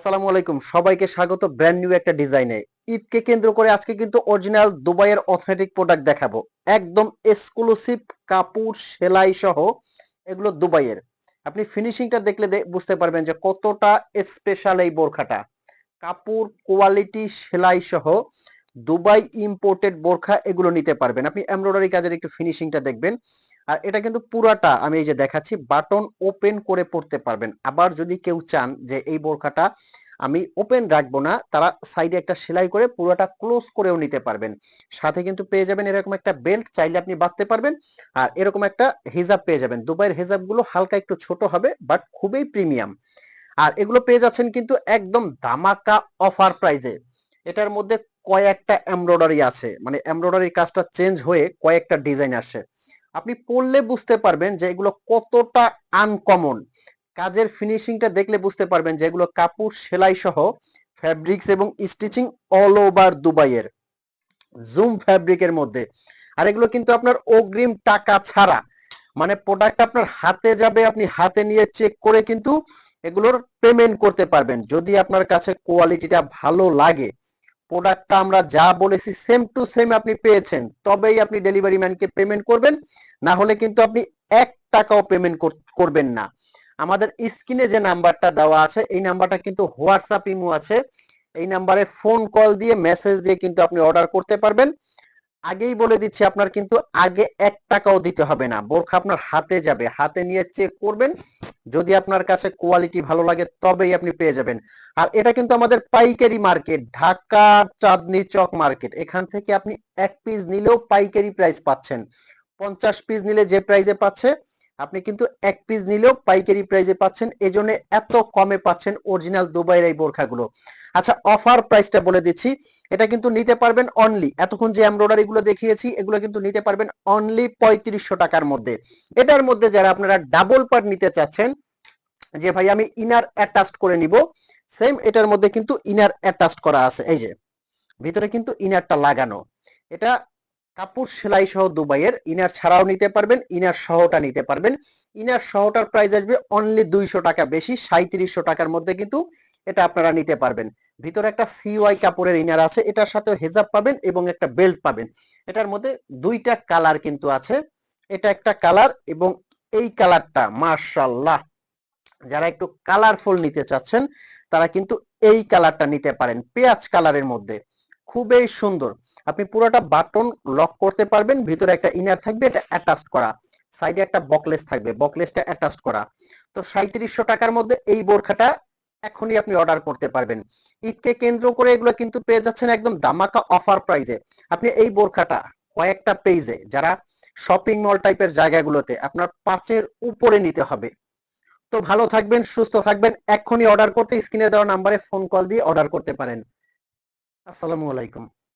আসসালামু আলাইকুম, সবাইকে স্বাগত ব্র্যান্ড নিউ একটা ডিজাইনে। ঈদকে কেন্দ্র করে আজকে কিন্তু অরিজিনাল দুবাইয়ের অথেন্টিক প্রোডাক্ট দেখাবো। একদম এক্সক্লুসিভ কাপড় সেলাই সহ এগুলো দুবাইয়ের। আপনি ফিনিশিংটা দেখলে বুঝতে পারবেন যে কতটা স্পেশাল এই বোরখাটা। কাপড় কোয়ালিটি সেলাই সহ দুবাই ইম্পোর্টেড বোরখা এগুলো নিতে পারবেন। আপনি এমব্রয়ডারি কাজের একটু ফিনিশিংটা দেখবেন। আর এটা কিন্তু পুরাটা আমি এই যে দেখাচ্ছি, বাটন ওপেন করে পড়তে পারবেন। আবার যদি কেউ চান যে এই বোরখাটা আমি ওপেন রাখবো না, তারা সাইডে একটা সেলাই করে পুরোটা ক্লোজ করেও নিতে পারবেন। সাথে কিন্তু পেয়ে যাবেন এরকম একটা বেল্ট, চাইলে আপনি বাঁধতে পারবেন। আর এরকম একটা হিজাব পেয়ে যাবেন। দুবাইয়ের হিজাব গুলো হালকা একটু ছোট হবে, বাট খুবই প্রিমিয়াম। আর এগুলো পেয়ে যাচ্ছেন কিন্তু একদম ধামাকা অফার প্রাইজে। এটার মধ্যে কয়েকটা এমব্রয়ডারি আছে, মানে এমব্রয়ডারি কাজটা চেঞ্জ হয়ে কয়েকটা ডিজাইন আসে। আপনি পড়লে বুঝতে পারবেন যে এগুলো কতটা আনকমন। কাজের ফিনিশিংটা দেখলে বুঝতে পারবেন যে এগুলো কাপড় সেলাই সহ ফ্যাব্রিক্স এবং স্টিচিং অল ওভার দুবাইয়ের জুম ফ্যাব্রিকের মধ্যে। আর এগুলো কিন্তু আপনার অগ্রিম টাকা ছাড়া, মানে প্রোডাক্ট আপনার হাতে যাবে, আপনি হাতে নিয়ে চেক করে কিন্তু এগুলোর পেমেন্ট করতে পারবেন। যদি আপনার কাছে কোয়ালিটিটা ভালো লাগে, প্রোডাক্টটা আমরা যা বলেছি সেম টু সেম আপনি পেয়েছেন, তবেই আপনি ডেলিভারি ম্যানকে পেমেন্ট করবেন। না হলে কিন্তু আপনি 1 টাকাও পেমেন্ট করবেন না। আমাদের স্ক্রিনে যে নাম্বারটা দেওয়া আছে, এই নাম্বারটা কিন্তু হোয়াটসঅ্যাপ ইমো আছে। এই নাম্বারে ফোন কল দিয়ে মেসেজ দিয়ে কিন্তু আপনি অর্ডার করতে পারবেন। আগেই বলে দিচ্ছি, আপনার কিন্তু আগে 1 টাকাও দিতে হবে না। বোরখা আপনার হাতে যাবে, হাতে নিয়ে চেক করবেন। যদি আপনার কাছে কোয়ালিটি ভালো লাগে তবেই আপনি পেয়ে যাবেন। আর এটা কিন্তু আমাদের পাইকারি মার্কেট, ঢাকা চাঁদনি চক মার্কেট। এখান থেকে আপনি 1 পিস নিলেও পাইকারি প্রাইস পাচ্ছেন। 50 পিস নিলে যে প্রাইজে পাচ্ছে, আপনি কিন্তু 1 পিস নিলেও পাইকারি প্রাইজে পাচ্ছেন। এজন্য এত কমে পাচ্ছেন অরিজিনাল দুবাইয়ের এই বোরখাগুলো। আচ্ছা, অফার প্রাইসটা বলে দিচ্ছি। এটা কিন্তু নিতে পারবেন অনলি, এতক্ষণ যে এমব্রয়ডারি গুলো দেখিয়েছি এগুলো কিন্তু নিতে পারবেন অনলি 3500 টাকার মধ্যে। এটার মধ্যে যারা আপনারা ডাবল পার্ট নিতে চাচ্ছেন, যে ভাই আমি ইনার অ্যাটাচড করে নিব, সেম এটার মধ্যে কিন্তু ইনার অ্যাটাচড করা আছে। এই যে ভিতরে কিন্তু ইনারটা লাগানো। এটা কাপড় সেলাই সহ দুবাইয়ের। ইনার ছাড়াও নিতে পারবেন, ইনার সহটা নিতে পারবেন। ইনার সহটার প্রাইস আসবে অনলি 200 টাকা বেশি, 3700 টাকার মধ্যে কিন্তু এটা আপনারা নিতে পারবেন। ভিতরে একটা সিওয়াই কাপড়ের ইনার আছে, এটার সাথে হেজাব পাবেন এবং একটা বেল্ট পাবেন। এটার মধ্যে 2টা কালার কিন্তু আছে। এটা একটা কালার এবং এই কালারটা মাশাআল্লাহ, যারা একটু কালারফুল নিতে চাচ্ছেন তারা কিন্তু এই কালারটা নিতে পারেন, পেঁয়াজ কালারের মধ্যে। খুবই সুন্দর। আপনি পুরোটা বাটন লক করতে পারবেন, ভিতরে একটা ইনার থাকবে, এটা অ্যাটাচড করা। সাইডে একটা বকলেস থাকবে, বকলেসটা অ্যাটাচড করা। তো 3700 টাকার মধ্যে এই বোরখাটা এখনই আপনি অর্ডার করতে পারবেন। ঈদকে কেন্দ্র করে এগুলো কিন্তু পেয়ে যাচ্ছেন একদম ধামাকা অফার প্রাইজে। আপনি এই বোরখাটা কয়েকটা পেজে, যারা শপিং মল টাইপের জায়গাগুলোতে আপনার 5-এর উপরে নিতে হবে। তো ভালো থাকবেন, সুস্থ থাকবেন। এক্ষুনি অর্ডার করতে স্ক্রিনে দেওয়া নাম্বারে ফোন কল দিয়ে অর্ডার করতে পারেন। আসসালামু আলাইকুম।